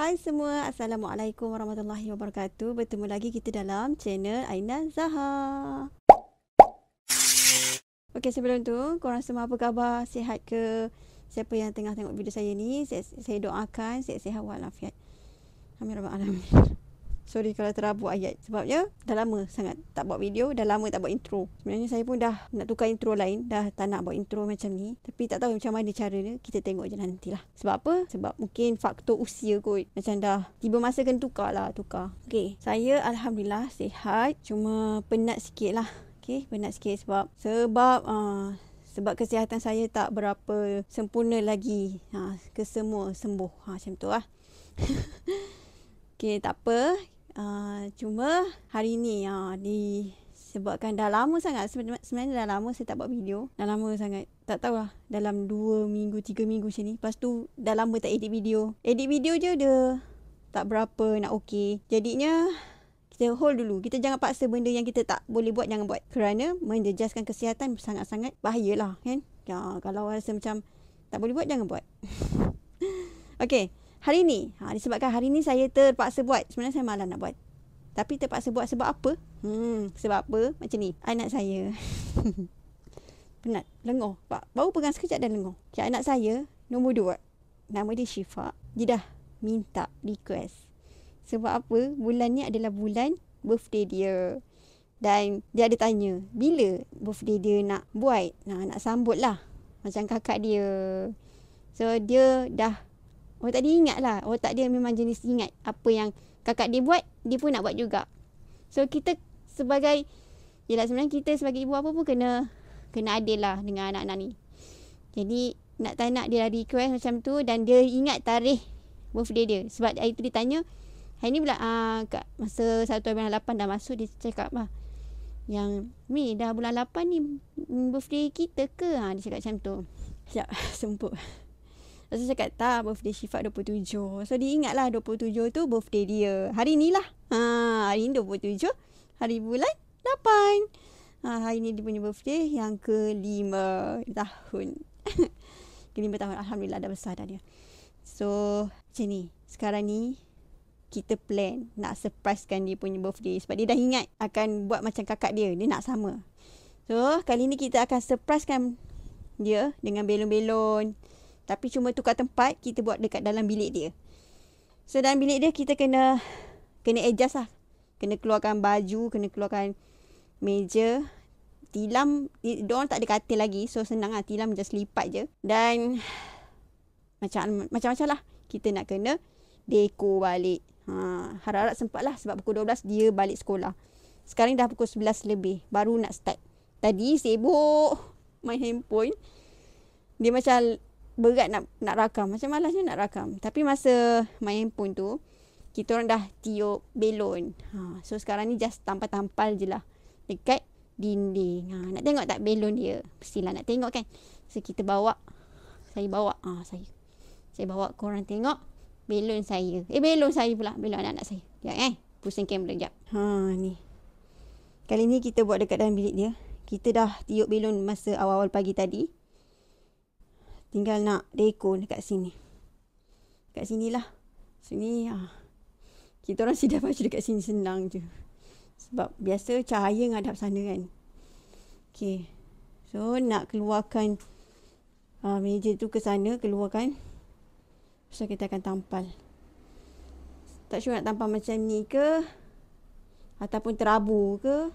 Hai semua, Assalamualaikum warahmatullahi wabarakatuh. Bertemu lagi kita dalam channel Aina Zaha. Okey, sebelum tu, korang semua apa khabar? Sihat ke? Siapa yang tengah tengok video saya ni, saya doakan sihat-sihat walafiat. Amin rabbal alamin. Sorry kalau terabuk ayat. Sebabnya dah lama sangat tak buat video. Dah lama tak buat intro. Sebenarnya saya pun dah nak tukar intro lain. Dah tak nak buat intro macam ni. Tapi tak tahu macam mana caranya. Kita tengok je nantilah. Sebab apa? Sebab mungkin faktor usia kot. Macam dah tiba masa kena tukar. Okay. Saya Alhamdulillah sihat. Cuma penat sikit lah. Okay. Penat sikit sebab kesihatan saya tak berapa sempurna lagi. Kesemua sembuh. Macam tu lah. Okay, tak apa. Cuma hari ni disebabkan dah lama sangat, sebenarnya dah lama saya tak buat video, dah lama sangat, tak tahulah dalam 2 minggu 3 minggu macam ni. Lepas tu dah lama tak edit video je dia tak berapa nak okey. Jadinya kita hold dulu, kita jangan paksa benda yang kita tak boleh buat, jangan buat, kerana menjejaskan kesihatan sangat-sangat bahayalah kan. Kalau rasa macam tak boleh buat, jangan buat. Okay, hari ni, disebabkan hari ni saya terpaksa buat. Sebenarnya saya malas nak buat. Tapi terpaksa buat sebab apa? Sebab apa? Macam ni. Anak saya. Penat. Lenguh. Baru pegang sekejap dah lenguh. Okay, anak saya, nombor 2. Nama dia Syifa. Dia dah minta request. Sebab apa? Bulan ni adalah bulan birthday dia. Dan dia ada tanya, bila birthday dia nak buat? Nak sambut lah. Macam kakak dia. So, dia dah otak dia ingat lah. Otak dia memang jenis ingat apa yang kakak dia buat, dia pun nak buat juga. So kita sebagai, sebenarnya kita sebagai ibu apa pun kena adil lah dengan anak-anak ni. Jadi tak nak dia request macam tu, dan dia ingat tarikh birthday dia. Sebab hari tu dia tanya, hari ni masa 1 bulan 8 dah masuk, dia cakap lah, yang Mi dah bulan 8 ni birthday kita ke? Dia cakap macam tu. Sekejap, semput. Lepas tu cakap, tak, birthday Syifa 27. So dia ingat lah 27 tu birthday dia. Hari ni lah. Hari ni 27. Hari bulan 8. Hari ni dia punya birthday yang ke-5 tahun. Ke-5 tahun. Alhamdulillah dah besar dah dia. So macam ni. Sekarang ni kita plan nak surprisekan dia punya birthday. Sebab dia dah ingat akan buat macam kakak dia. Dia nak sama. So kali ni kita akan surprisekan dia dengan belon-belon. Tapi cuma tukar tempat, kita buat dekat dalam bilik dia. So dalam bilik dia kita kena adjust lah. Kena keluarkan baju, kena keluarkan meja. Tilam, diorang tak ada katil lagi. So senang lah, tilam just lipat je. Dan macam-macam lah. Kita nak kena dekor balik. Harap-harap sempat lah. Sebab pukul 12 dia balik sekolah. Sekarang dah pukul 11 lebih. Baru nak start. Tadi sibuk main handphone. Dia macam berat nak rakam. Macam malas je nak rakam. Tapi masa main handphone tu, kita orang dah tiup belon. So sekarang ni just tampal-tampal je lah dekat dinding. Nak tengok tak belon dia? Mestilah nak tengok kan. So kita bawa. Saya bawa. Saya bawa korang tengok belon saya. Belon saya pula. Belon anak-anak saya. Sekejap pusing kamera sekejap. Ni. Kali ni kita buat dekat dalam bilik dia. Kita dah tiup belon masa awal-awal pagi tadi. Tinggal nak dekor dekat sini. Dekat sinilah. Sini. Kita orang sidap baju dekat sini senang je. Sebab biasa cahaya ngadap sana kan. Okay. So nak keluarkan meja tu ke sana. Keluarkan. So kita akan tampal. Tak sure nak tampal macam ni ke, ataupun terabu ke.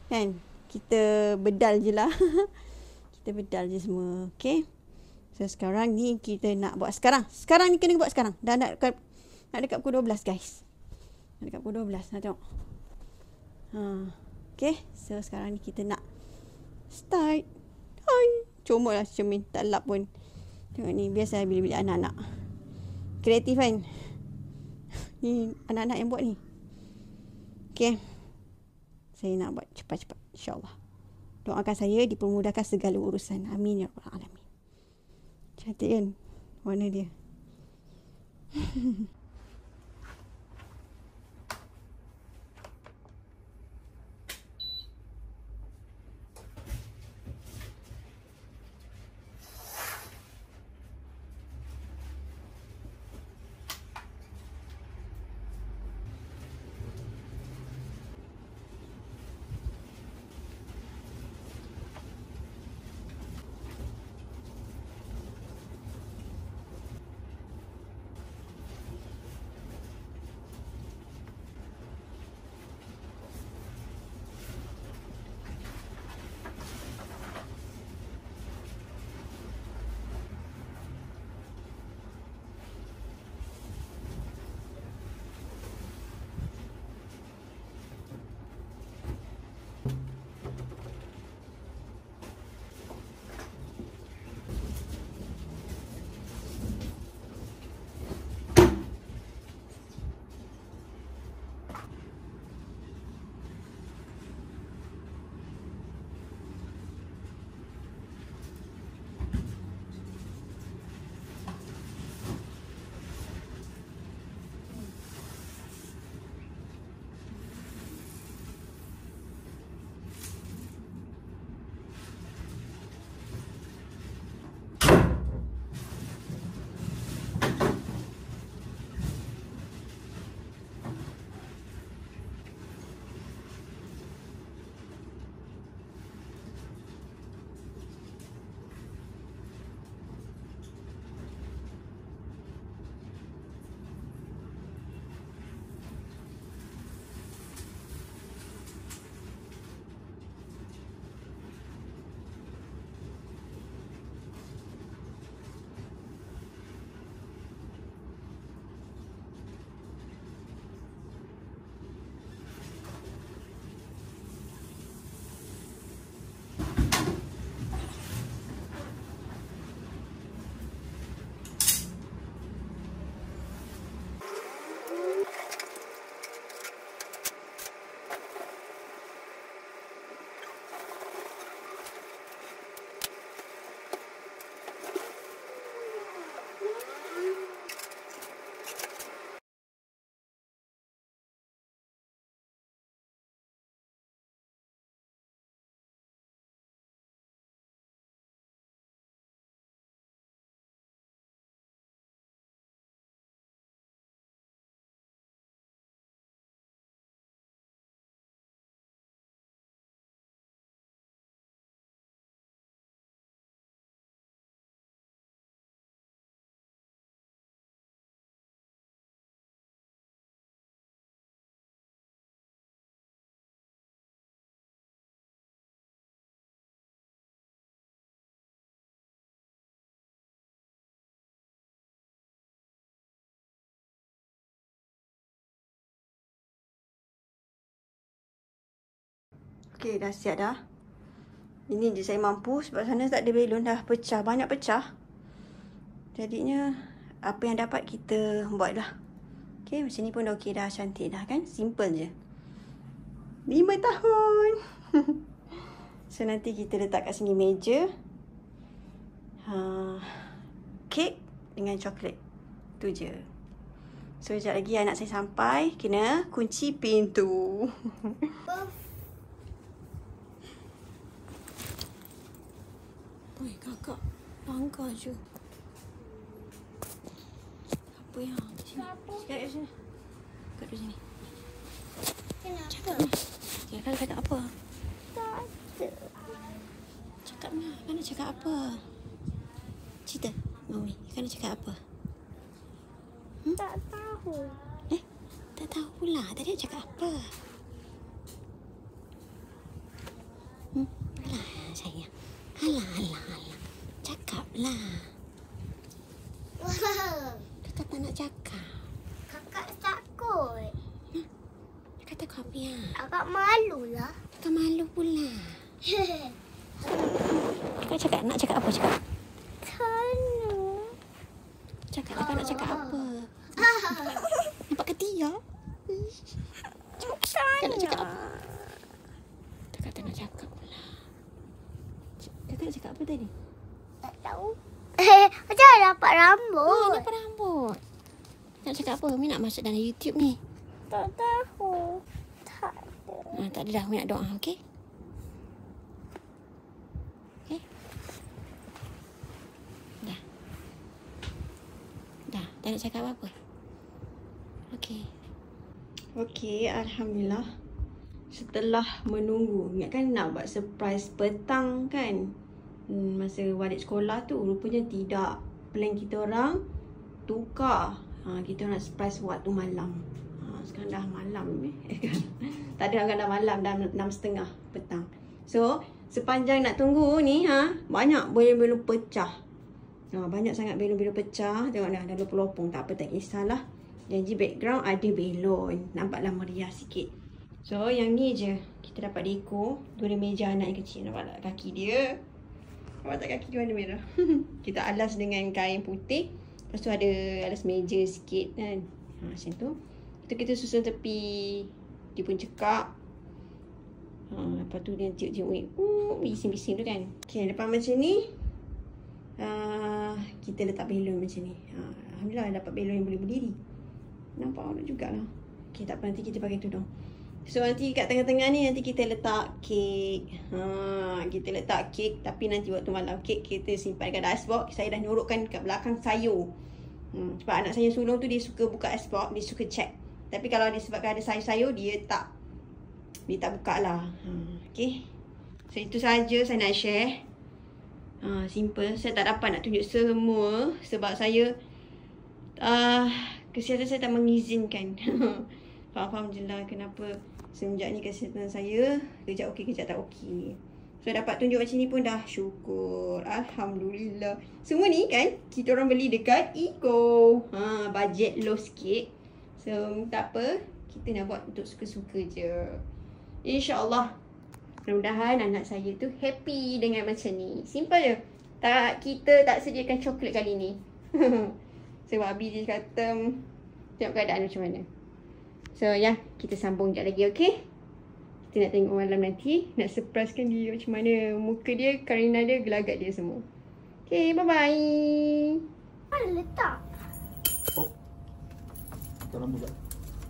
Kan. Kita bedal je lah. Kita bedal je semua. Okay. So sekarang ni kita nak buat sekarang. Sekarang ni kena buat sekarang. Dah nak dekat pukul 12 guys. Nak dekat pukul 12. Nak tengok. Okay. So sekarang ni kita nak start. Hai. Comot lah cermin. Tak lap pun. Tengok ni. Biasa bilik-bilik anak-anak. Kreatif kan. Ni anak-anak yang buat ni. Okay. Saya nak buat cepat-cepat. InsyaAllah. Doakan saya dipermudahkan segala urusan. Amin ya rabbal alamin. Cantik kan warna dia. Okey, dah siap dah. Ini je saya mampu sebab sana tak ada belon, dah pecah. Banyak pecah. Jadinya apa yang dapat kita buat lah. Okey, macam ni pun dah okey dah. Cantik dah kan. Simple je. 5 tahun. So nanti kita letak kat sini meja. Kek dengan coklat. Tu je. So sekejap lagi anak saya sampai. Kena kunci pintu. Oi, kakak. Bangga je. Apa yang? Sini. Sekejap sini. Kat sini. Cakap lah. Kakak cakap apa? Tak ada. Cakap lah. Kan nak cakap apa? Cerita. Mami, kan nak cakap apa? Tak tahu. Tak tahulah. Tadi nak cakap apa? Alah, sayang. Alah. Cakaplah. Kakak tak nak cakap. Kakak takut. Kakak takut apa ya? Kakak malu lah. Kakak malu pula. Kakak cakap, nak cakap apa? Cakap. Cakap kakak nak cakap apa? Nampak ke dia? Kakak nak cakap apa? Kakak tak nak cakap pula. Kakak nak cakap apa tadi? Tak tahu. Macam dapat rambut. Oh, dapat rambut. Nak cakap apa? Umi nak masuk dalam YouTube ni. Tak tahu. Tak ada. Tak ada dah. Umi nak doa, okey? Okey? Dah. Tak nak cakap apa-apa? Okey. Okey, Alhamdulillah. Setelah menunggu. Ingat kan nak buat surprise petang kan? Masa balik sekolah tu rupanya tidak. Plan kita orang tukar. Kita nak surprise waktu malam. Sekarang dah malam kan. Tak ada, dah malam, dah 6:30 petang. So sepanjang nak tunggu ni banyak belon-belon pecah. Banyak sangat belon-belon pecah. Tengok dah lopong-lopong. Tak apa, tak kisahlah. Janji background ada belon. Nampaklah meriah sikit. So yang ni je kita dapat dekor. Dua meja anak yang kecil. Nampak tak kaki dia? Nampak tak kaki dia warna merah? Kita alas dengan kain putih. Lepas tu ada alas meja sikit kan. Macam tu. Itu kita susun tepi. Dia pun cekak. Lepas tu dia cium-cium. Bising-bising tu kan. Okay, lepas macam ni. Kita letak belon macam ni. Alhamdulillah dapat belon yang boleh berdiri. Nampak orang jugalah. Okay, tak apa, nanti kita pakai tudung. So nanti kat tengah-tengah ni nanti kita letak kek. Kita letak kek, tapi nanti waktu malam kek kita simpan kat icebox. Saya dah nyorokkan kat belakang sayur. Sebab anak saya sulung tu dia suka buka icebox, dia suka check. Tapi kalau disebabkan ada sayur-sayur dia tak buka lah. Okay. So itu saja saya nak share. Simple. Saya tak dapat nak tunjuk semua sebab saya kesihatan saya tak mengizinkan. Faham je lah kenapa semenjak ni kesihatan saya kejap okey, kejap tak okey. So dapat tunjuk macam ni pun dah syukur. Alhamdulillah. Semua ni kan kita orang beli dekat Eco. Bajet low sikit. So tak apa, kita nak buat untuk suka-suka je. InsyaAllah. Mudah-mudahan anak saya tu happy dengan macam ni. Simple je. Kita tak sediakan coklat kali ni. Sebab Abi dia kata tengok keadaan macam mana. So kita sambung sekejap lagi, okay? Kita nak tengok malam nanti. Nak surprisekan dia macam mana. Muka dia, Karina dia, gelagat dia semua. Okay, bye-bye. Mana letak? Buka lampu tak?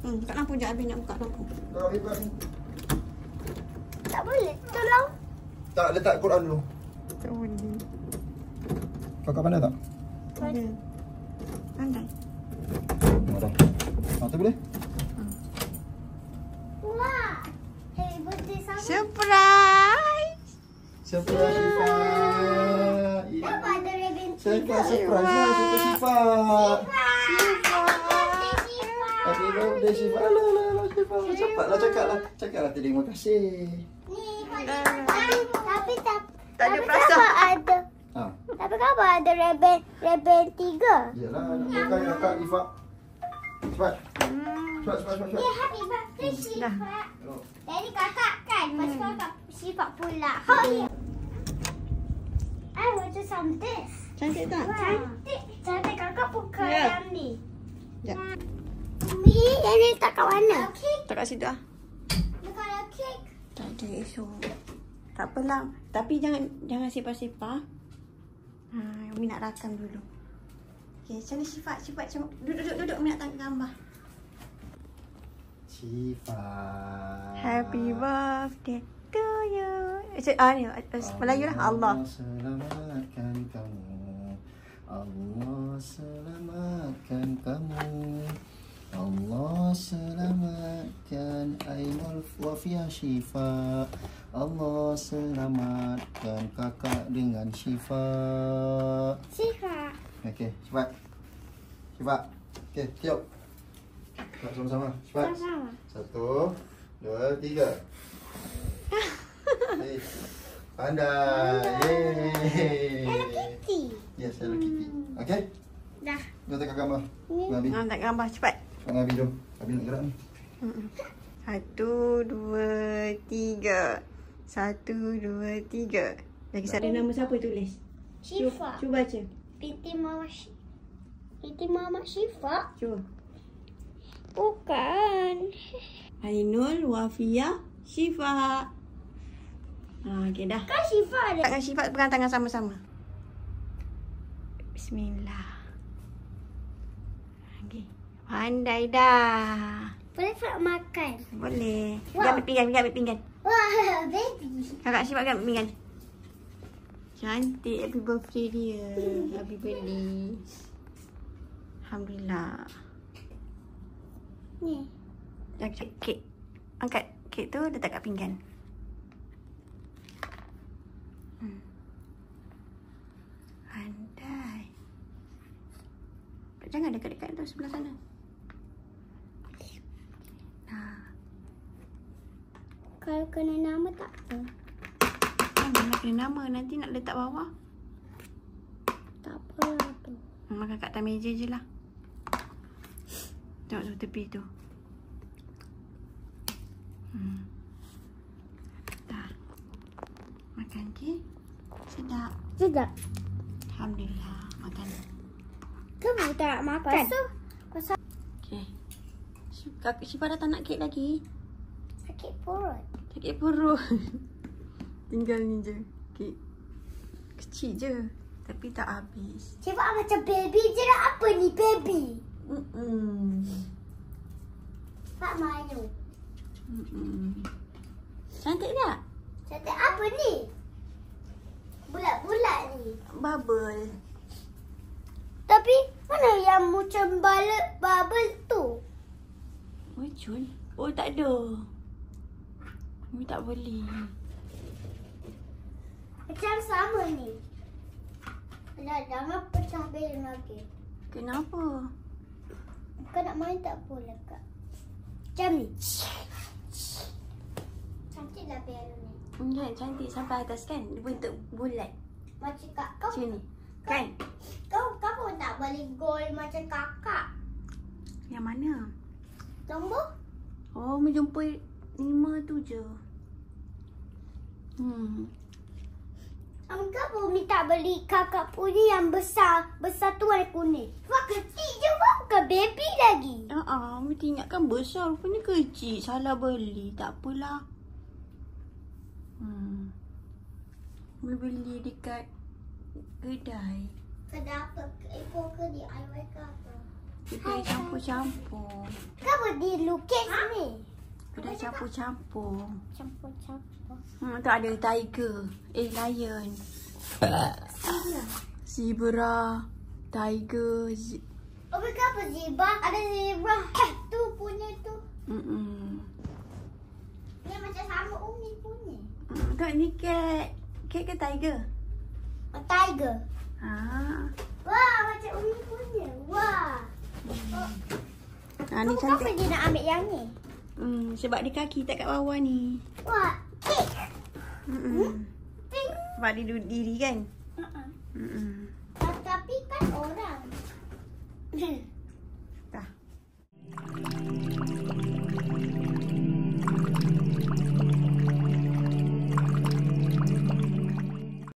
Buka lampu sekejap, Abi nak buka lampu. Tak boleh. Tolong. Tak, letak Quran dulu. Tak boleh. Kakak pandai tak? Pandai. Pandai. Dah. Tu boleh? Wah. Happy birthday sama. Surprise! Surprise Syifa. Kenapa ada ribbon Syifa, tiga? surprise lah Syifa. Syifa. Happy birthday Syifa. Alah Syifa. Cepatlah cakaplah terima kasih. Ni tapi Tak ada perasaan. ada. Tapi kenapa ada ribbon tiga? Yalah, nak pakai kakak Syifa. Cepat. Cepat. Happy birthday Syifa. Jadi kakak kan? makan. Lepas tu kakak sifat pula. Oh, I want to some this. Cantik tak? Cantik. Cantik kakak buka yang ni. Sekejap. Ni, yang ni letak kat mana? Kek. Tak kat situ lah. Letak kek. Tak ada esok. Tak apalah. Tapi jangan sipar-sipar. Umi nak rakam dulu. Okay, macam ni Syifa? Syifa macam duduk. Umi nak tangkap gambar. Syifa. Happy birthday to you. Ni Melayu lah. Allah selamatkan kamu. Allah selamatkan kamu. Allah selamatkan Ainul Wafiyah Syifa. Allah selamatkan kakak dengan Syifa. Syifa. Okey, Syifa. Syifa. Okey, tiup. Tiup sama-sama. Syifa. Sama. 1, 2, 3. Pandai. Yeay. Hello Kitty. Yes, Hello Kitty. Okey. Dah. Kita tengok gambar. Nabi. nak gambar cepat. Nabi jom. Nabi nak gerak ni. 1, 2, 3. 1, 2, 3. Lagi satu nama siapa tulis? Syifa. Cuba baca. Binti Mama Syifa. Cuba. Bukan. Ainul Wafiyah Syifa. Okey dah. Kan Syifa ada. Tangan Syifa pegang tangan sama-sama. Bismillah. Okey. Pandai dah. Boleh tak makan? Boleh. Wow. Ambil pinggan. Wah, baby. Kakak Syifa ambil pinggan. Cantik happy birthday dia. Happy birthday. Alhamdulillah. Ni. Kek. Angkat kek tu letak kat pinggan. Pandai. Jangan dekat-dekat tu sebelah sana. Kalau kena nama tak apa. Jangan nak kena nama. Nanti nak letak bawah. Tak apa tu. Makan kat atas meja je lah. Tengok tu tepi tu. Dah. Makan ke? Sedap. Sedap. Alhamdulillah. Makan. Kamu tak makan? Pasal Okay. Syifa dah tak nak kek lagi. sakit perut. Sakit perut. Tinggal ni je. Kek. Kecil je. Tapi tak habis. Syifa macam baby je dah. Apa ni baby? Tak malu. Cantik tak? Cantik apa ni? Bulat-bulat ni. Bubble. Tapi mana yang macam bubble tu? Muncul? Oh tak ada. Umi tak boleh. Macam sama ni. Alah, jangan pecah belon lagi. Kenapa? Kau nak main tak boleh kak. Macam ni. Cantiklah belon ni. Enggak, cantik sampai atas kan? Dia bentuk bulat. Macam kak kau. Macam ni. Kan? Kau pun tak boleh gol macam kakak. Yang mana? Nombor? Oh, Umi jumpa 5 tu je. Kenapa Umi tak beli kakak punya yang besar? Besar tu warna kuning. Wah, kecil je wah. Bukan baby lagi. Umi ingatkan besar. Rupanya kecil. Salah beli. Tak apalah. Umi beli dekat kedai. Kedai apa? Ekor ke DIY ke apa? Kedai campur-campur. Kenapa dilukis ni? Kedai campur-campur. Campur-campur. Tu ada tiger. Lion. Zebra. Tiger. Oh, kenapa zebra? Ada zebra. Tu punya tu. Ni macam sama Umi punya. Tengok ni cat. Cat ke tiger? Tiger. Wah, macam Umi punya. Wah. Ni Kenapa cantik. dia nak ambil yang ni? Sebab dia kaki tak kat bawah ni. Wah, cik. Pink. Sebab dia duduk diri kan? Tapi kan orang.